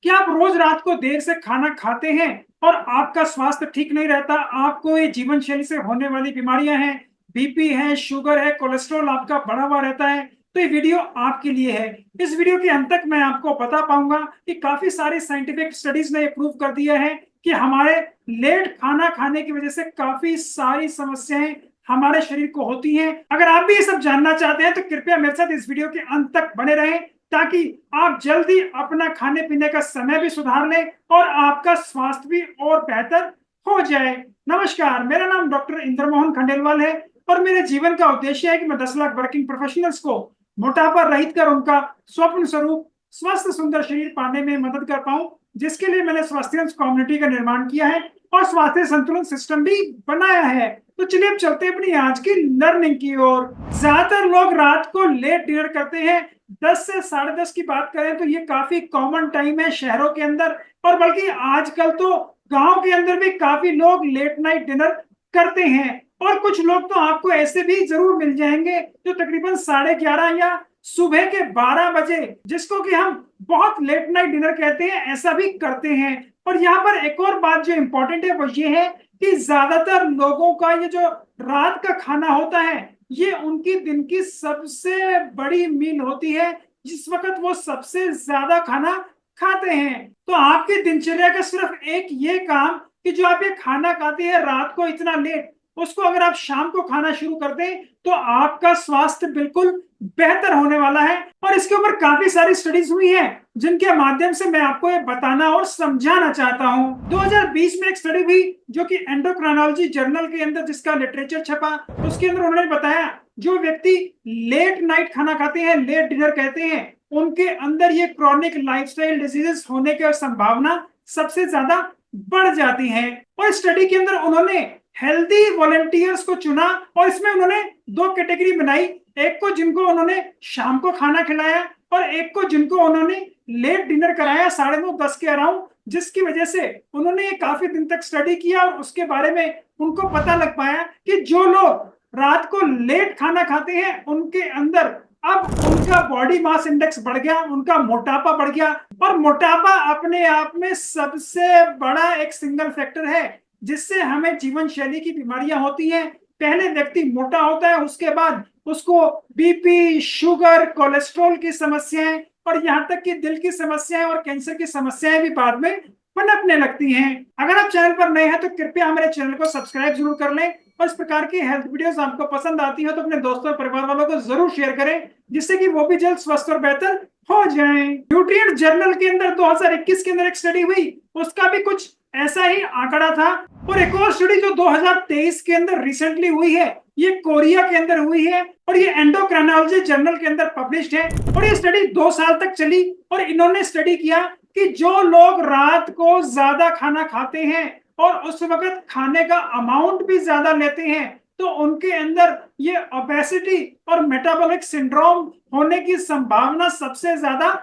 क्या आप रोज रात को देर से खाना खाते हैं और आपका स्वास्थ्य ठीक नहीं रहता? आपको ये जीवन शैली से होने वाली बीमारियां हैं, बीपी है, शुगर है, कोलेस्ट्रॉल आपका बढ़ा हुआ रहता है, तो ये वीडियो आपके लिए है। इस वीडियो के अंत तक मैं आपको बता पाऊंगा कि काफी सारी साइंटिफिक स्टडीज ने प्रूव कर दिया है कि हमारे लेट खाना खाने की वजह से काफी सारी समस्याएं हमारे शरीर को होती हैं। अगर आप भी ये सब जानना चाहते हैं तो कृपया मेरे साथ इस वीडियो के अंत तक बने रहें, ताकि आप जल्दी अपना खाने पीने का समय भी सुधार लें और आपका स्वास्थ्य भी और बेहतर हो जाए। नमस्कार, मेरा नाम डॉक्टर इंद्रमोहन खंडेलवाल है और मेरे जीवन का उद्देश्य है कि मैं 10 लाख वर्किंग प्रोफेशनल्स को मोटापा रहित कर उनका स्वप्न स्वरूप स्वस्थ सुंदर शरीर पाने में मदद कर पाऊं, जिसके लिए मैंने स्वास्थ्य कम्युनिटी का निर्माण किया है और स्वास्थ्य संतुलन सिस्टम भी बनाया है। तो चलिए अब चलते हैं अपनी आज की लर्निंग की ओर। ज्यादातर लोग रात को लेट डिनर करते हैं। 10 से 10:30 की बात करें तो ये काफी कॉमन टाइम है शहरों के अंदर, और बल्कि आजकल तो गांव के अंदर भी काफी लोग लेट नाइट डिनर करते हैं। और कुछ लोग तो आपको ऐसे भी जरूर मिल जाएंगे जो तकरीबन 11:30 या सुबह के 12 बजे, जिसको कि हम बहुत लेट नाइट डिनर कहते हैं, ऐसा भी करते हैं। और यहाँ पर एक और बात जो इम्पोर्टेंट है वो ये है कि ज्यादातर लोगों का ये जो रात का खाना होता है, ये उनकी दिन की सबसे बड़ी मील होती है, जिस वक्त वो सबसे ज्यादा खाना खाते हैं। तो आपकी दिनचर्या का सिर्फ एक ये काम कि जो आप ये खाना खाते हैं रात को इतना लेट, उसको अगर आप शाम को खाना शुरू कर दें तो आपका स्वास्थ्य बिल्कुल बेहतर होने वाला है। और इसके ऊपर काफी सारी स्टडीज हुई हैं, जिनके माध्यम से मैं आपको ये बताना और समझाना चाहता हूं। 2020 में एक स्टडी हुई जो कि एंडोक्राइनोलॉजी जर्नल के अंदर, जिसका लिटरेचर छपा, उसके अंदर उन्होंने बताया जो व्यक्ति लेट नाइट खाना खाते हैं, लेट डिनर कहते हैं, उनके अंदर ये क्रॉनिक लाइफस्टाइल डिजीजेस होने की संभावना सबसे ज्यादा बढ़ जाती है। और स्टडी के अंदर उन्होंने हेल्दी वॉलंटियर्स को चुना और इसमें उन्होंने दो कैटेगरी बनाई। एक को जिनको उन्होंने शाम को खाना खिलाया और एक को जिनको उन्होंने लेट डिनर कराया 9:30-10 के अराउंड, जिसकी वजह से उन्होंने काफी दिन तक स्टडी किया और उसके बारे में उनको पता लग पाया कि जो लोग रात को लेट खाना खाते हैं उनके अंदर अब उनका बॉडी मास इंडेक्स बढ़ गया, उनका मोटापा बढ़ गया। और मोटापा अपने आप में सबसे बड़ा एक सिंगल फैक्टर है जिससे हमें जीवन शैली की बीमारियां होती हैं। पहले व्यक्ति मोटा होता है, उसके बाद उसको बीपी, शुगर, कोलेस्ट्रॉल की समस्याएं और यहाँ तक कि दिल की समस्याएं और कैंसर की समस्याएं भी बाद में पनपने लगती हैं। अगर आप चैनल पर नए हैं तो कृपया हमारे चैनल को सब्सक्राइब जरूर कर लें और इस प्रकार की हेल्थ वीडियोस आपको पसंद आती हो तो अपने दोस्तों और परिवार वालों को जरूर शेयर करें, जिससे कि वो भी जल्द स्वस्थ और बेहतर हो जाएं। न्यूट्रिएंट जर्नल के अंदर 2021 के अंदर एक स्टडी हुई, उसका भी कुछ ऐसा ही आंकड़ा था। और एक और स्टडी जो 2023 के अंदर रिसेंटली हुई है, ये कोरिया के अंदर हुई है और ये एंडोक्राइनोलॉजी जर्नल के अंदर पब्लिश्ड है। और ये स्टडी 2 साल तक चली और इन्होंने स्टडी किया कि जो लोग रात को ज्यादा खाना खाते हैं और उस वक्त खाने का अमाउंट भी ज्यादा लेते हैं, तो उनके अंदर ये ओबेसिटी और मेटाबॉलिक सिंड्रोम होने की संभावना सबसे ज्यादा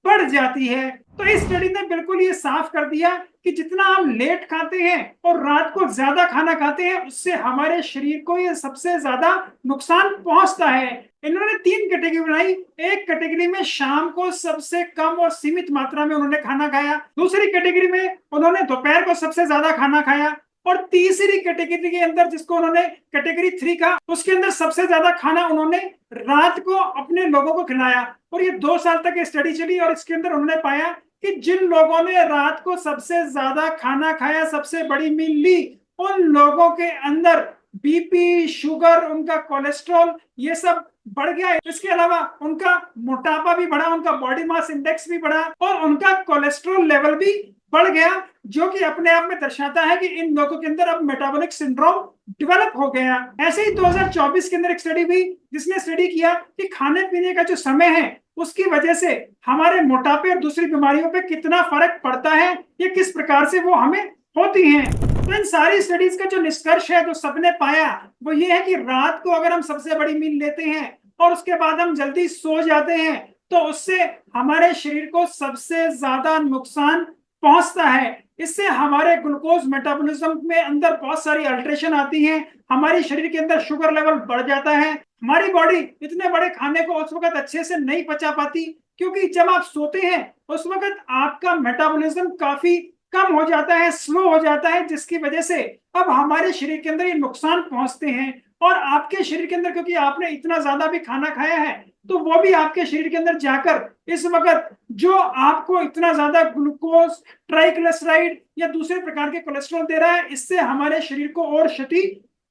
बढ़ जाती है। तो इस स्टडी ने बिल्कुल ये साफ कर दिया कि जितना हम लेट खाते हैं और रात को ज्यादा खाना खाते हैं, उससे हमारे शरीर को ये सबसे ज्यादा नुकसान पहुंचता है। इन्होंने 3 कैटेगरी बनाई। एक कैटेगरी में शाम को सबसे कम और सीमित मात्रा में उन्होंने खाना खाया, दूसरी कैटेगरी में उन्होंने दोपहर को सबसे ज्यादा खाना खाया, और तीसरी कैटेगरी के अंदर, जिसको उन्होंने कैटेगरी 3 का, उसके अंदर सबसे ज्यादा खाना उन्होंने रात को अपने लोगों को खिलाया। और ये 2 साल तक ये स्टडी चली और इसके अंदर उन्होंने पाया कि जिन लोगों ने रात को सबसे ज्यादा खाना खाया, सबसे बड़ी मील ली, उन लोगों के अंदर बीपी, शुगर, उनका कोलेस्ट्रॉल, ये सब बढ़ गया। इसके अलावा उनका मोटापा भी बढ़ा, उनका बॉडी मास इंडेक्स भी बढ़ा और उनका कोलेस्ट्रॉल लेवल भी बढ़ गया, जो कि अपने आप में दर्शाता है कि इन लोगों के अंदर अब मेटाबॉलिक सिंड्रोम डेवलप हो गया। ऐसे ही 2024 के अंदर एक स्टडी हुई जिसने स्टडी किया कि खाने पीने का जो समय है उसकी वजह से हमारे मोटापे और दूसरी बीमारियों पे कितना फर्क पड़ता है, ये किस प्रकार से वो हमें होती हैं। तो इन सारी स्टडीज का जो निष्कर्ष है, जो सबने पाया, वो ये है कि रात को अगर हम सबसे बड़ी मील लेते हैं और उसके बाद हम जल्दी सो जाते हैं, तो उससे हमारे शरीर को सबसे ज्यादा नुकसान पहुंचता है। इससे हमारे ग्लूकोज मेटाबॉलिज्म में अंदर बहुत सारी अल्टरेशन आती हैं, हमारी शरीर के अंदर शुगर लेवल बढ़ जाता है, हमारी बॉडी इतने बड़े खाने को उस वक्त अच्छे से नहीं पचा पाती क्योंकि जब आप सोते हैं उस वक्त आपका मेटाबॉलिज्म काफी कम हो जाता है, स्लो हो जाता है, जिसकी वजह से अब हमारे शरीर के अंदर ये नुकसान पहुंचते हैं। और आपके शरीर के अंदर, क्योंकि आपने इतना ज्यादा भी खाना खाया है, तो वो भी आपके शरीर के अंदर जाकर इस वक्त जो आपको इतना ज्यादा ग्लूकोज, ट्राइग्लिसराइड या दूसरे प्रकार के कोलेस्ट्रॉल दे रहा है, इससे हमारे शरीर को और क्षति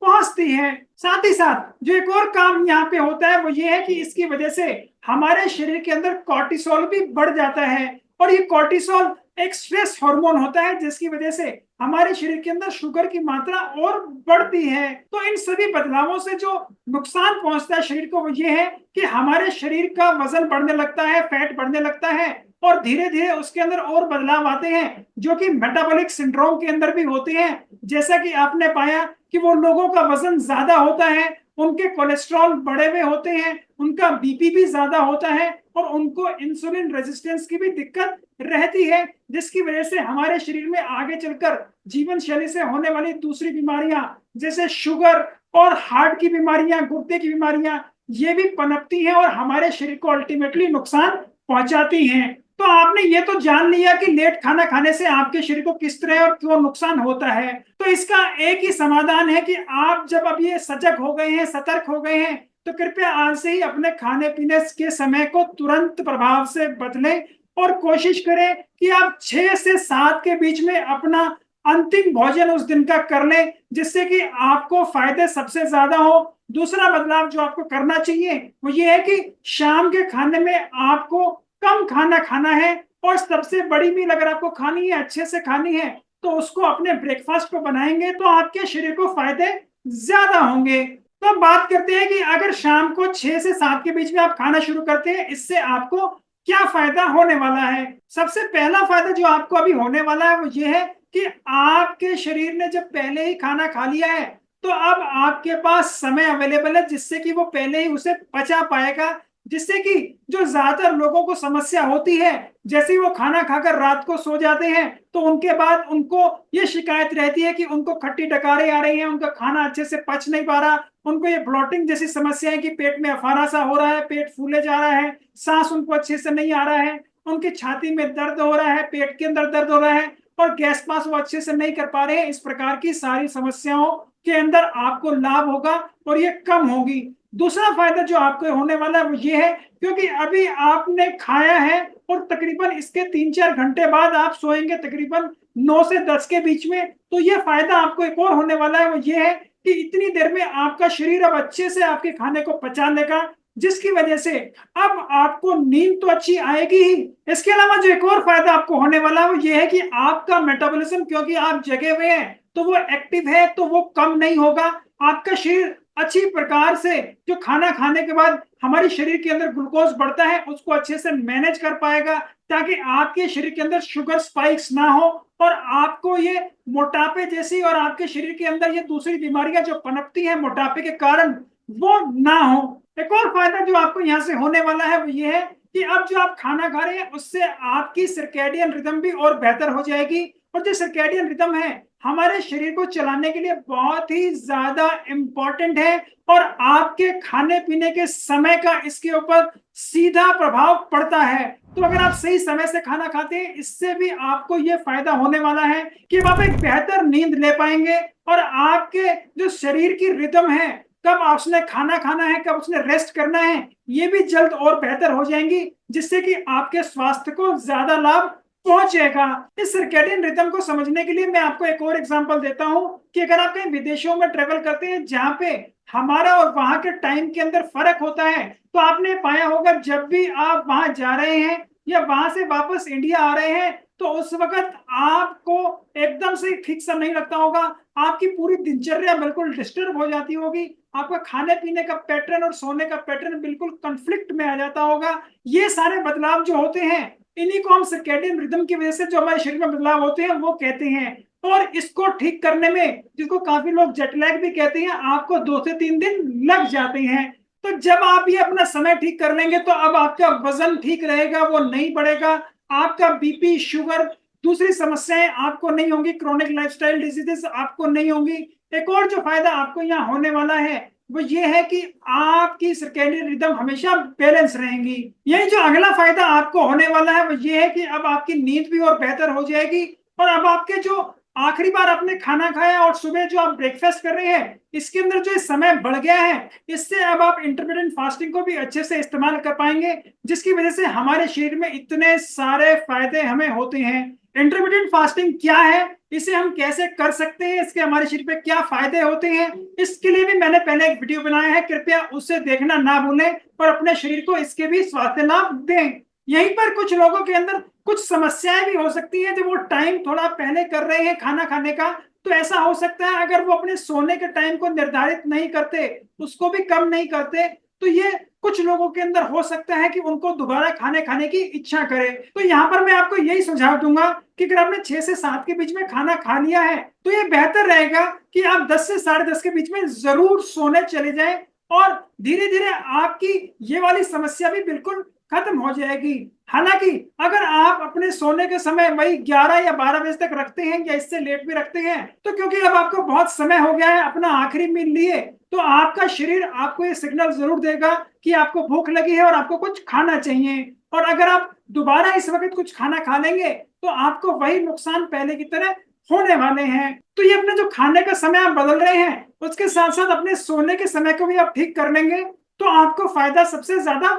पहुंचती है। साथ ही साथ जो एक और काम यहाँ पे होता है वो ये है कि इसकी वजह से हमारे शरीर के अंदर कॉर्टिसोल भी बढ़ जाता है, और ये कॉर्टिसोल एक स्ट्रेस हार्मोन होता है, जिसकी वजह से हमारे शरीर के अंदर शुगर की मात्रा और बढ़ती है। तो इन सभी बदलावों से जो नुकसान पहुंचता है शरीर को वो ये है कि हमारे शरीर का वजन बढ़ने लगता है, फैट बढ़ने लगता है, और धीरे धीरे उसके अंदर और बदलाव आते हैं जो कि मेटाबॉलिक सिंड्रोम के अंदर भी होते हैं। जैसा कि आपने पाया कि वो लोगों का वजन ज्यादा होता है, उनके कोलेस्ट्रॉल बढ़े हुए होते हैं, उनका बीपी भी ज्यादा होता है, और उनको इंसुलिन रेजिस्टेंस की भी दिक्कत रहती है, जिसकी वजह से हमारे शरीर में आगे चलकर जीवन शैली से होने वाली दूसरी बीमारियां जैसे शुगर और हार्ट की बीमारियां, गुर्दे की बीमारियां, ये भी पनपती हैं और हमारे शरीर को अल्टीमेटली नुकसान पहुंचाती हैं। तो आपने ये तो जान लिया कि लेट खाना खाने से आपके शरीर को किस तरह और क्यों नुकसान होता है। तो इसका एक ही समाधान है कि आप जब अब ये सजग हो गए हैं, सतर्क हो गए हैं, तो कृपया आज से ही अपने खाने पीने के समय को तुरंत प्रभाव से बदलें और कोशिश करें कि आप 6 से 7 के बीच में अपना अंतिम भोजन उस दिन का कर लें, जिससे कि आपको फायदे सबसे ज्यादा हो। दूसरा बदलाव जो आपको करना चाहिए वो ये है कि शाम के खाने में आपको कम खाना खाना है, और सबसे बड़ी मील अगर आपको खानी है, अच्छे से खानी है, तो उसको अपने ब्रेकफास्ट को बनाएंगे तो आपके शरीर को फायदे ज्यादा होंगे। तो अब बात करते हैं कि अगर शाम को 6 से 7 के बीच में आप खाना शुरू करते हैं, इससे आपको क्या फायदा होने वाला है। सबसे पहला फायदा जो आपको अभी होने वाला है वो ये है कि आपके शरीर ने जब पहले ही खाना खा लिया है, तो अब आपके पास समय अवेलेबल है जिससे कि वो पहले ही उसे पचा पाएगा, जिससे कि जो ज्यादातर लोगों को समस्या होती है, जैसे ही वो खाना खाकर रात को सो जाते हैं तो उनके बाद उनको ये शिकायत रहती है कि उनको खट्टी डकारें आ रही हैं, उनका खाना अच्छे से पच नहीं पा रहा, उनको ये ब्लॉटिंग जैसी समस्या है कि पेट में अफारा सा हो रहा है, पेट फूले जा रहा है, सांस उनको अच्छे से नहीं आ रहा है, उनकी छाती में दर्द हो रहा है, पेट के अंदर दर्द हो रहा है, और गैस पास वो अच्छे से नहीं कर पा रहे हैं। इस प्रकार की सारी समस्याओं के अंदर आपको लाभ होगा और ये कम होगी। दूसरा फायदा जो आपको होने वाला है वो ये है, क्योंकि अभी आपने खाया है और तकरीबन इसके 3-4 घंटे बाद आप सोएंगे, तकरीबन 9 से 10 के बीच में, तो ये फायदा आपको एक और होने वाला है वो ये है कि इतनी देर में आपका शरीर अब अच्छे से आपके खाने को पचा लेगा, जिसकी वजह से अब आपको नींद तो अच्छी आएगी ही। इसके अलावा जो एक और फायदा आपको होने वाला है वो ये है कि आपका मेटाबॉलिज्म, क्योंकि आप जगे हुए हैं तो वो एक्टिव है, तो वो कम नहीं होगा। आपका शरीर अच्छी प्रकार से जो खाना खाने के बाद हमारे शरीर के अंदर ग्लूकोज बढ़ता है उसको अच्छे से मैनेज कर पाएगा, ताकि आपके शरीर के अंदर शुगर स्पाइक्स ना हो और आपको ये मोटापे जैसी और आपके शरीर के अंदर ये दूसरी बीमारियां जो पनपती हैं मोटापे के कारण, वो ना हो। एक और फायदा जो आपको यहाँ से होने वाला है वो ये है कि अब जो आप खाना खा रहे हैं उससे आपकी सर्कैडियन रिदम भी और बेहतर हो जाएगी, और जो सर्कैडियन रिदम है हमारे शरीर को चलाने के लिए बहुत ही ज्यादा इंपॉर्टेंट है, और आपके खाने पीने के समय का इसके ऊपर सीधा प्रभाव पड़ता है। तो अगर आप सही समय से खाना खाते हैं, इससे भी आपको यह फायदा होने वाला है कि आप एक बेहतर नींद ले पाएंगे, और आपके जो शरीर की रिदम है, कब उसने खाना खाना है, कब उसने रेस्ट करना है, ये भी जल्द और बेहतर हो जाएंगी, जिससे कि आपके स्वास्थ्य को ज्यादा लाभ पहुंचेगा। इस सर्कैडियन रिदम को समझने के लिए मैं आपको एक और एग्जांपल देता हूं कि अगर आप कहीं विदेशों में ट्रेवल करते हैं जहां पे हमारा और वहां के टाइम के अंदर फर्क होता है, तो आपने पाया होगा जब भी आप वहां जा रहे हैं या वहां से वापस इंडिया आ रहे हैं, तो उस वक्त आपको एकदम से ठीक सा नहीं लगता होगा, आपकी पूरी दिनचर्या बिल्कुल डिस्टर्ब हो जाती होगी, आपका खाने पीने का पैटर्न और सोने का पैटर्न बिल्कुल कॉन्फ्लिक्ट में आ जाता होगा। ये सारे बदलाव जो होते हैं, इन्हीं को हम सर्कैडियन रिदम की वजह से जो हमारे शरीर में बदलाव होते हैं वो कहते हैं। और इसको ठीक करने में, जिसको काफी लोग जेट लैग भी कहते हैं, आपको 2 से 3 दिन लग जाते हैं। तो जब आप ये अपना समय ठीक कर लेंगे तो अब आपका वजन ठीक रहेगा, वो नहीं बढ़ेगा, आपका बीपी, शुगर, दूसरी समस्याएं आपको नहीं होंगी, क्रोनिक लाइफस्टाइल डिजीजेस आपको नहीं होंगी। एक और जो फायदा आपको यहाँ होने वाला है वो ये है कि आपकी सर्केडियन रिदम हमेशा बैलेंस रहेंगी। यही जो अगला फायदा आपको होने वाला है वो ये है कि अब आपकी नींद भी और बेहतर हो जाएगी, और अब आपके जो आखिरी बार आपने खाना खाया और सुबह जो आप ब्रेकफास्ट कर रहे हैं, इसके अंदर जो समय बढ़ गया है, इससे अब आप इंटरमिटेंट फास्टिंग को भी अच्छे से इस्तेमाल कर पाएंगे, जिसकी वजह से हमारे शरीर में इतने सारे फायदे हमें होते हैं। इंटरमिटेंट फास्टिंग क्या है, इसे हम कैसे कर सकते हैं, इसके हमारे शरीर पे क्या फायदे होते हैं, इसके लिए भी मैंने पहले एक वीडियो बनाया है, कृपया उसे देखना ना भूलें और अपने शरीर को इसके भी स्वास्थ्य लाभ दें। यहीं पर कुछ लोगों के अंदर कुछ समस्याएं भी हो सकती है, जब वो टाइम थोड़ा पहले कर रहे हैं खाना खाने का, तो ऐसा हो सकता है अगर वो अपने सोने के टाइम को निर्धारित नहीं करते, उसको भी कम नहीं करते, तो ये कुछ लोगों के अंदर हो सकता है कि उनको दोबारा खाने खाने की इच्छा करे। तो यहाँ पर मैं आपको यही सुझाव दूंगा कि अगर आपने 6 से 7 के बीच में खाना खा लिया है, तो ये बेहतर रहेगा कि आप 10 से 10:30 के बीच में जरूर सोने चले जाएं, और धीरे धीरे आपकी ये वाली समस्या भी बिल्कुल खत्म हो जाएगी। हालांकि अगर आप अपने सोने के समय वही 11 या 12 बजे तक रखते हैं या इससे लेट भी रखते हैं, तो क्योंकि अब आपको बहुत समय हो गया है अपना आखिरी मील लिए, तो आपका शरीर आपको ये सिग्नल जरूर देगा कि आपको भूख लगी है और आपको कुछ खाना चाहिए। और अगर आप दोबारा इस वक्त कुछ खाना खा लेंगे, तो आपको वही नुकसान पहले की तरह होने वाले हैं। तो ये अपने जो खाने का समय आप बदल रहे हैं, उसके साथ साथ अपने सोने के समय को भी आप ठीक कर लेंगे, तो आपको फायदा सबसे ज्यादा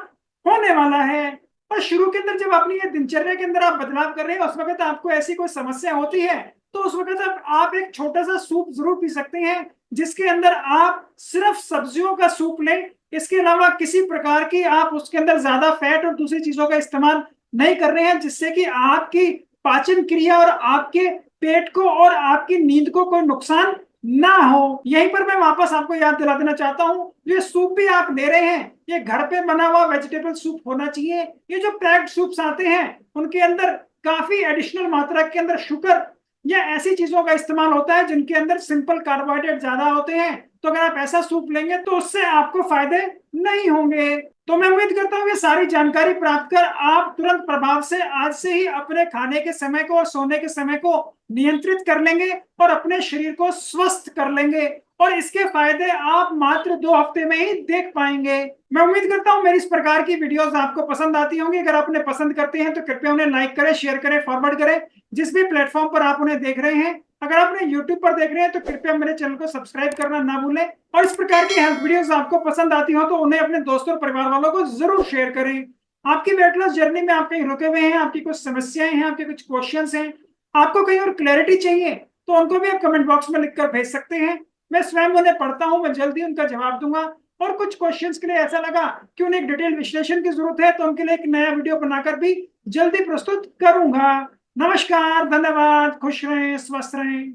होने वाला है। और शुरू के अंदर जब अपनी ये दिनचर्या के अंदर आप बदलाव कर रहे हैं, उस वक्त आपको ऐसी कोई समस्या होती है, तो उस वक्त आप एक छोटा सा सूप जरूर पी सकते हैं, जिसके अंदर आप सिर्फ सब्जियों का सूप लें। इसके अलावा किसी प्रकार की आप उसके अंदर ज्यादा फैट और दूसरी चीजों का इस्तेमाल नहीं कर रहे हैं, जिससे कि आपकी पाचन क्रिया और आपके पेट को और आपकी नींद को कोई नुकसान ना हो। यहीं पर मैं वापस आपको याद दिला देना चाहता हूँ, ये सूप भी आप ले रहे हैं, ये घर पे बना हुआ वेजिटेबल सूप होना चाहिए। ये जो पैक्ड सूप्स आते हैं, उनके अंदर काफी एडिशनल मात्रा के अंदर शुगर या ऐसी चीजों का इस्तेमाल होता है जिनके अंदर सिंपल कार्बोहाइड्रेट ज्यादा होते हैं। तो अगर आप ऐसा सूप लेंगे तो उससे आपको फायदे नहीं होंगे। तो मैं उम्मीद करता हूँ ये सारी जानकारी प्राप्त कर आप तुरंत प्रभाव से आज से ही अपने खाने के समय को और सोने के समय को नियंत्रित कर लेंगे और अपने शरीर को स्वस्थ कर लेंगे, और इसके फायदे आप मात्र 2 हफ्ते में ही देख पाएंगे। मैं उम्मीद करता हूं मेरी इस प्रकार की वीडियोस आपको पसंद आती होंगी। अगर आप उन्हें पसंद करते हैं तो कृपया उन्हें लाइक करें, शेयर करें, फॉरवर्ड करें, जिस भी प्लेटफॉर्म पर आप उन्हें देख रहे हैं। अगर आप उन्हें यूट्यूब पर देख रहे हैं तो कृपया मेरे चैनल को सब्सक्राइब करना ना भूलें, और इस प्रकार की हेल्थ वीडियोस आपको पसंद आती हो तो उन्हें अपने दोस्तों और परिवार वालों को जरूर शेयर करें। आपकी वेट लॉस जर्नी में आप कहीं रुके हुए हैं, आपकी कुछ समस्याएं हैं, आपके कुछ क्वेश्चंस हैं, आपको कहीं और क्लैरिटी चाहिए, तो उनको भी आप कमेंट बॉक्स में लिखकर भेज सकते हैं। मैं स्वयं उन्हें पढ़ता हूं, मैं जल्दी उनका जवाब दूंगा। और कुछ क्वेश्चंस के लिए ऐसा लगा कि उन्हें एक डिटेल विश्लेषण की जरूरत है, तो उनके लिए एक नया वीडियो बनाकर भी जल्दी प्रस्तुत करूंगा। नमस्कार, धन्यवाद, खुश रहें, स्वस्थ रहें।